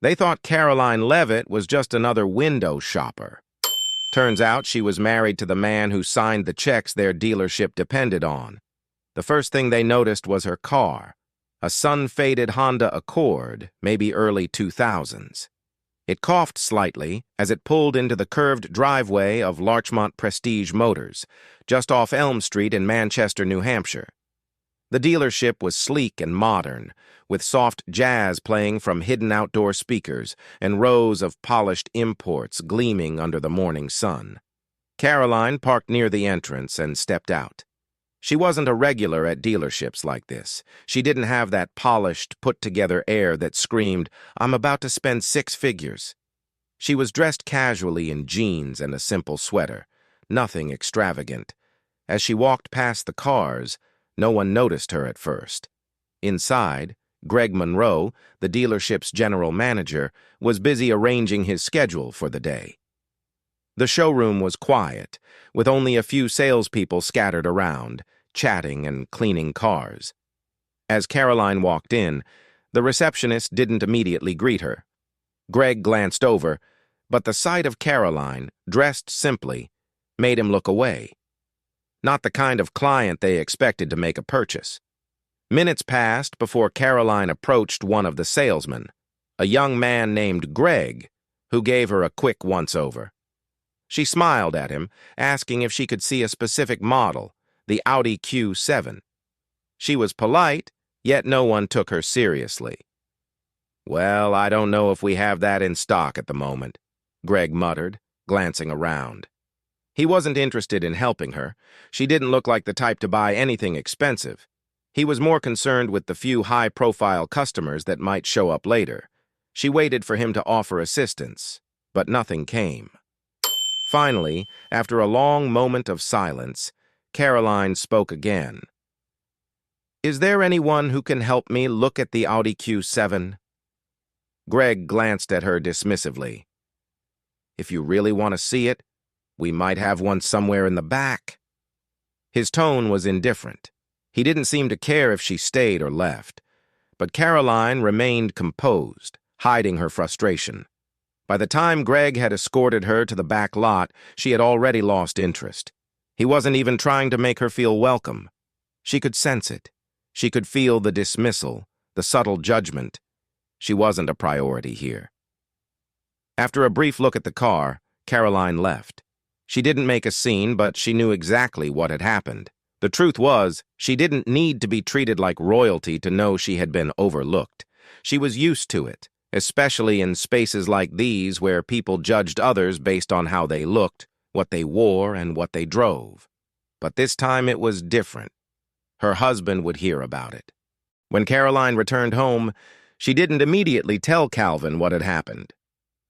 They thought Karoline Leavitt was just another window shopper. Turns out she was married to the man who signed the checks their dealership depended on. The first thing they noticed was her car, a sun-faded Honda Accord, maybe early 2000s. It coughed slightly as it pulled into the curved driveway of Larchmont Prestige Motors, just off Elm Street in Manchester, New Hampshire. The dealership was sleek and modern, with soft jazz playing from hidden outdoor speakers and rows of polished imports gleaming under the morning sun. Karoline parked near the entrance and stepped out. She wasn't a regular at dealerships like this. She didn't have that polished, put-together air that screamed, "I'm about to spend 6 figures." She was dressed casually in jeans and a simple sweater, nothing extravagant. As she walked past the cars, no one noticed her at first. Inside, Greg Monroe, the dealership's general manager, was busy arranging his schedule for the day. The showroom was quiet, with only a few salespeople scattered around, chatting and cleaning cars. As Karoline walked in, the receptionist didn't immediately greet her. Greg glanced over, but the sight of Karoline, dressed simply, made him look away. Not the kind of client they expected to make a purchase. Minutes passed before Karoline approached one of the salesmen, a young man named Greg, who gave her a quick once-over. She smiled at him, asking if she could see a specific model, the Audi Q7. She was polite, yet no one took her seriously. "Well, I don't know if we have that in stock at the moment," Greg muttered, glancing around. He wasn't interested in helping her. She didn't look like the type to buy anything expensive. He was more concerned with the few high-profile customers that might show up later. She waited for him to offer assistance, but nothing came. Finally, after a long moment of silence, Karoline spoke again. "Is there anyone who can help me look at the Audi Q7? Greg glanced at her dismissively. "If you really want to see it, we might have one somewhere in the back." His tone was indifferent. He didn't seem to care if she stayed or left. But Karoline remained composed, hiding her frustration. By the time Greg had escorted her to the back lot, she had already lost interest. He wasn't even trying to make her feel welcome. She could sense it. She could feel the dismissal, the subtle judgment. She wasn't a priority here. After a brief look at the car, Karoline left. She didn't make a scene, but she knew exactly what had happened. The truth was, she didn't need to be treated like royalty to know she had been overlooked. She was used to it, especially in spaces like these where people judged others based on how they looked, what they wore, and what they drove. But this time it was different. Her husband would hear about it. When Karoline returned home, she didn't immediately tell Calvin what had happened.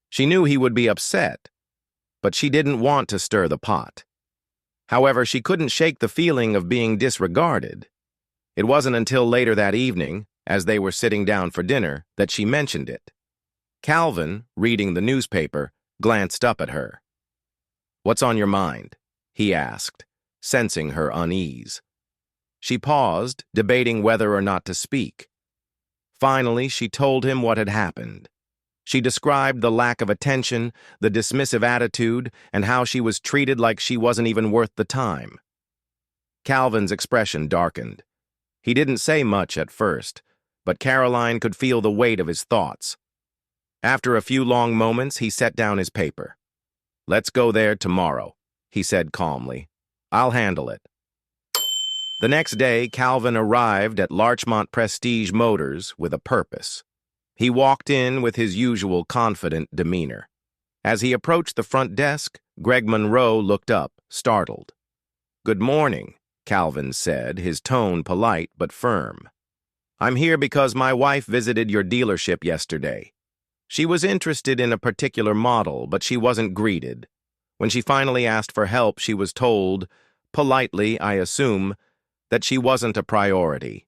She knew he would be upset, but she didn't want to stir the pot. However, she couldn't shake the feeling of being disregarded. It wasn't until later that evening, as they were sitting down for dinner, that she mentioned it. Calvin, reading the newspaper, glanced up at her. "What's on your mind?" he asked, sensing her unease. She paused, debating whether or not to speak. Finally, she told him what had happened. She described the lack of attention, the dismissive attitude, and how she was treated like she wasn't even worth the time. Calvin's expression darkened. He didn't say much at first, but Karoline could feel the weight of his thoughts. After a few long moments, he set down his paper. "Let's go there tomorrow," he said calmly. "I'll handle it." The next day, Calvin arrived at Larchmont Prestige Motors with a purpose. He walked in with his usual confident demeanor. As he approached the front desk, Greg Monroe looked up, startled. "Good morning," Calvin said, his tone polite but firm. "I'm here because my wife visited your dealership yesterday. She was interested in a particular model, but she wasn't greeted. When she finally asked for help, she was told, politely, I assume, that she wasn't a priority."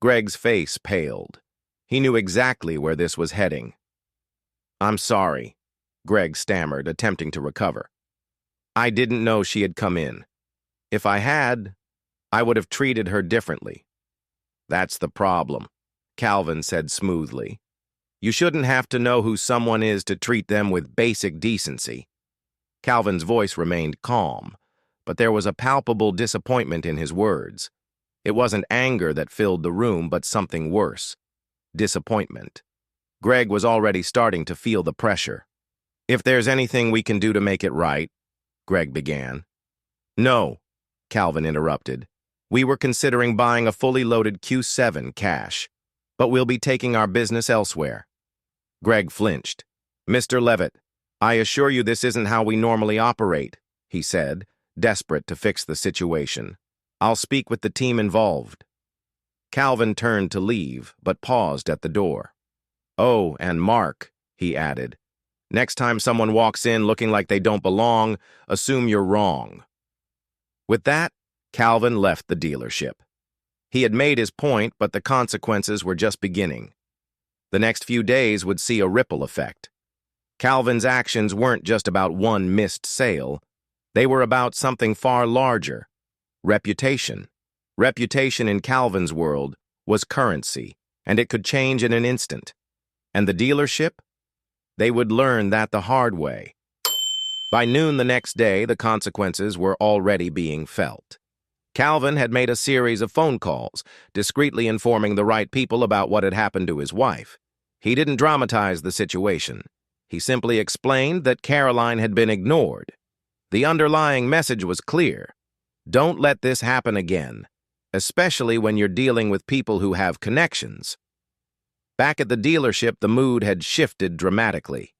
Greg's face paled. He knew exactly where this was heading. "I'm sorry," Greg stammered, attempting to recover. "I didn't know she had come in. If I had, I would have treated her differently." "That's the problem," Calvin said smoothly. You shouldn't have to know who someone is to treat them with basic decency. Calvin's voice remained calm, but there was a palpable disappointment in his words. It wasn't anger that filled the room, but something worse. Disappointment. Greg was already starting to feel the pressure. "If there's anything we can do to make it right," Greg began. "No," Calvin interrupted. "We were considering buying a fully loaded Q7 cash, but we'll be taking our business elsewhere." Greg flinched. "Mr. Leavitt, I assure you this isn't how we normally operate," he said, desperate to fix the situation. "I'll speak with the team involved." Calvin turned to leave, but paused at the door. "Oh, and Mark," he added, "next time someone walks in looking like they don't belong, assume you're wrong." With that, Calvin left the dealership. He had made his point, but the consequences were just beginning. The next few days would see a ripple effect. Calvin's actions weren't just about one missed sale. They were about something far larger. Reputation. Reputation in Calvin's world was currency, and it could change in an instant. And the dealership? They would learn that the hard way. By noon the next day, the consequences were already being felt. Calvin had made a series of phone calls, discreetly informing the right people about what had happened to his wife. He didn't dramatize the situation. He simply explained that Karoline had been ignored. The underlying message was clear. Don't let this happen again, especially when you're dealing with people who have connections. Back at the dealership, the mood had shifted dramatically.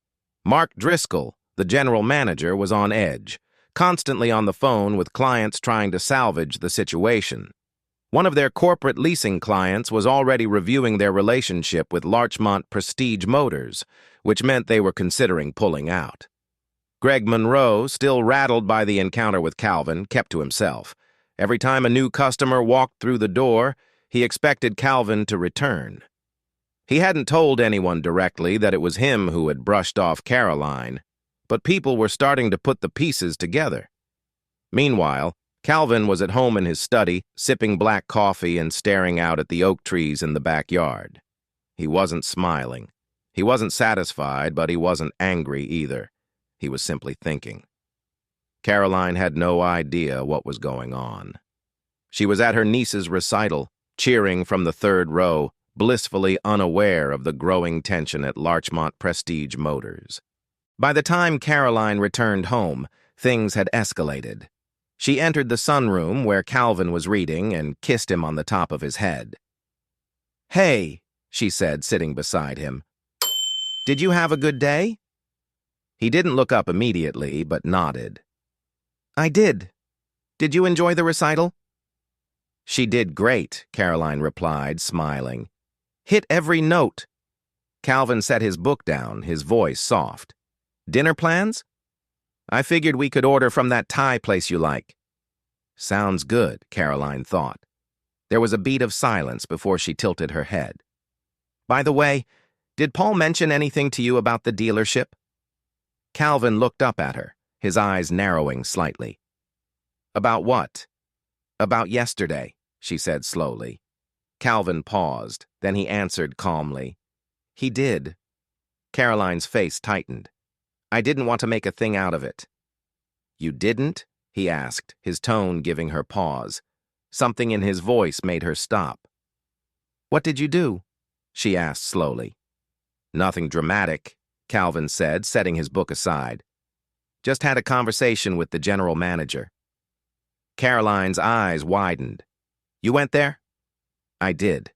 Mark Driscoll, the general manager, was on edge, constantly on the phone with clients trying to salvage the situation. One of their corporate leasing clients was already reviewing their relationship with Larchmont Prestige Motors, which meant they were considering pulling out. Greg Monroe, still rattled by the encounter with Calvin, kept to himself. Every time a new customer walked through the door, he expected Calvin to return. He hadn't told anyone directly that it was him who had brushed off Karoline, but people were starting to put the pieces together. Meanwhile, Calvin was at home in his study, sipping black coffee and staring out at the oak trees in the backyard. He wasn't smiling. He wasn't satisfied, but he wasn't angry either. He was simply thinking. Karoline had no idea what was going on. She was at her niece's recital, cheering from the third row, blissfully unaware of the growing tension at Larchmont Prestige Motors. By the time Karoline returned home, things had escalated. She entered the sunroom where Calvin was reading and kissed him on the top of his head. "Hey," she said, sitting beside him. "Did you have a good day?" He didn't look up immediately, but nodded. "I did. Did you enjoy the recital?" "She did great," Karoline replied, smiling. "Hit every note." Calvin set his book down, his voice soft. "Dinner plans?" "I figured we could order from that Thai place you like." "Sounds good," Karoline thought. There was a beat of silence before she tilted her head. "By the way, did Paul mention anything to you about the dealership?" Calvin looked up at her, his eyes narrowing slightly. "About what?" "About yesterday," she said slowly. Calvin paused, then he answered calmly. "He did." Karoline's face tightened. "I didn't want to make a thing out of it." "You didn't?" he asked, his tone giving her pause. Something in his voice made her stop. "What did you do?" she asked slowly. "Nothing dramatic," Calvin said, setting his book aside. "Just had a conversation with the general manager." Karoline's eyes widened. "You went there?" "I did."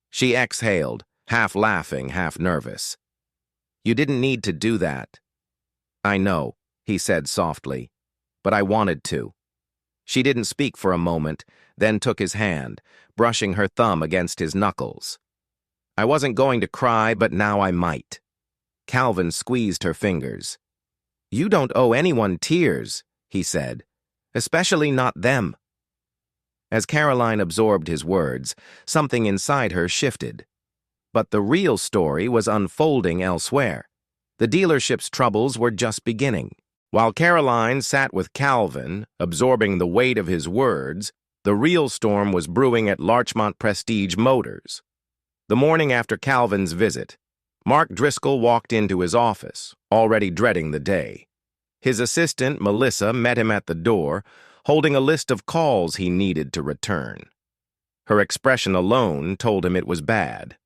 She exhaled, half laughing, half nervous. "You didn't need to do that." "I know," he said softly, "but I wanted to." She didn't speak for a moment, then took his hand, brushing her thumb against his knuckles. "I wasn't going to cry, but now I might." Calvin squeezed her fingers. "You don't owe anyone tears," he said, "especially not them." As Karoline absorbed his words, something inside her shifted. But the real story was unfolding elsewhere. The dealership's troubles were just beginning. While Karoline sat with Calvin, absorbing the weight of his words, the real storm was brewing at Larchmont Prestige Motors. The morning after Calvin's visit, Mark Driscoll walked into his office, already dreading the day. His assistant, Melissa, met him at the door, holding a list of calls he needed to return. Her expression alone told him it was bad.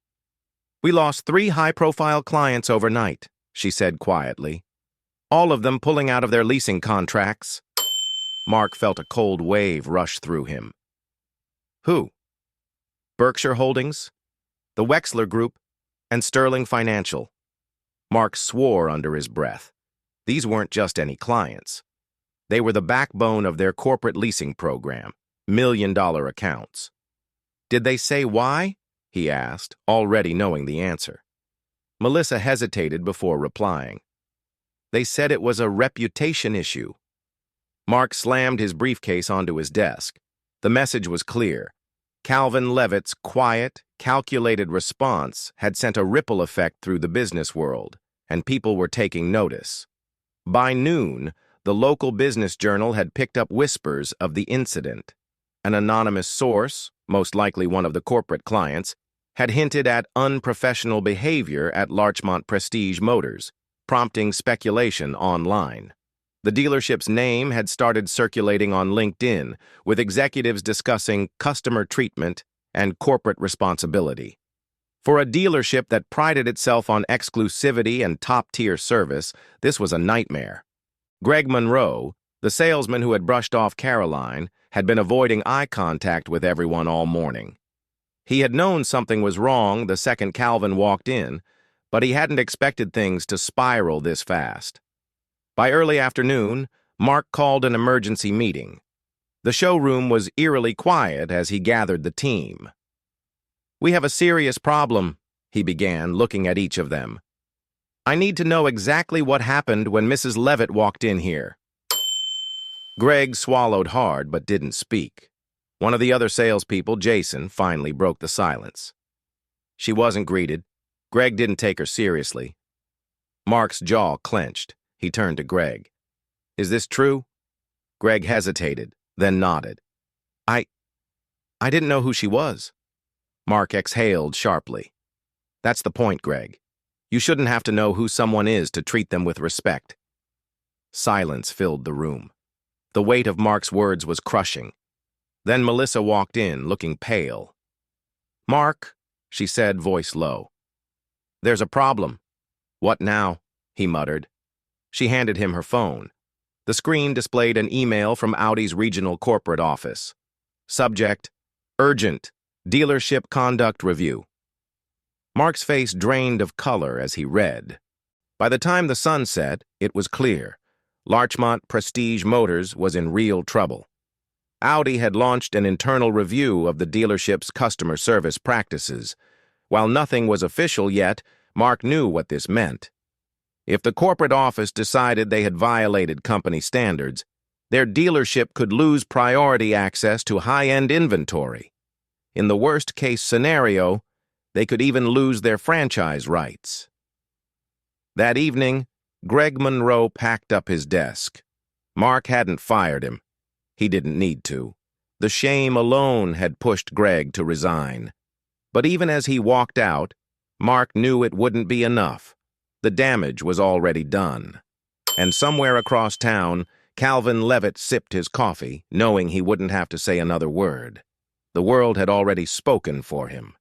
"We lost 3 high-profile clients overnight," she said quietly. "All of them pulling out of their leasing contracts." Mark felt a cold wave rush through him. Who? Berkshire Holdings, the Wexler Group, and Sterling Financial. Mark swore under his breath. These weren't just any clients. They were the backbone of their corporate leasing program, million-dollar accounts. "Did they say why?" he asked, already knowing the answer. Melissa hesitated before replying. "They said it was a reputation issue." Mark slammed his briefcase onto his desk. The message was clear. Karoline Leavitt's quiet, calculated response had sent a ripple effect through the business world, and people were taking notice. By noon, the local business journal had picked up whispers of the incident. An anonymous source, most likely one of the corporate clients, had hinted at unprofessional behavior at Larchmont Prestige Motors, prompting speculation online. The dealership's name had started circulating on LinkedIn, with executives discussing customer treatment and corporate responsibility. For a dealership that prided itself on exclusivity and top-tier service, this was a nightmare. Greg Monroe, the salesman who had brushed off Karoline, had been avoiding eye contact with everyone all morning. He had known something was wrong the second Calvin walked in, but he hadn't expected things to spiral this fast. By early afternoon, Mark called an emergency meeting. The showroom was eerily quiet as he gathered the team. "We have a serious problem," he began, looking at each of them. "I need to know exactly what happened when Mrs. Leavitt walked in here." Greg swallowed hard but didn't speak. One of the other salespeople, Jason, finally broke the silence. She wasn't greeted. Greg didn't take her seriously. Mark's jaw clenched. He turned to Greg. "Is this true?" Greg hesitated, then nodded. I didn't know who she was." Mark exhaled sharply. "That's the point, Greg. You shouldn't have to know who someone is to treat them with respect." Silence filled the room. The weight of Mark's words was crushing. Then Melissa walked in, looking pale. "Mark," she said, voice low. "There's a problem." "What now?" he muttered. She handed him her phone. The screen displayed an email from Audi's regional corporate office. Subject: Urgent, Dealership Conduct Review. Mark's face drained of color as he read. By the time the sun set, it was clear. Larchmont Prestige Motors was in real trouble. Audi had launched an internal review of the dealership's customer service practices. While nothing was official yet, Mark knew what this meant. If the corporate office decided they had violated company standards, their dealership could lose priority access to high-end inventory. In the worst-case scenario, they could even lose their franchise rights. That evening, Greg Monroe packed up his desk. Mark hadn't fired him. He didn't need to. The shame alone had pushed Greg to resign. But even as he walked out, Mark knew it wouldn't be enough. The damage was already done. And somewhere across town, Karoline Leavitt sipped his coffee, knowing he wouldn't have to say another word. The world had already spoken for him.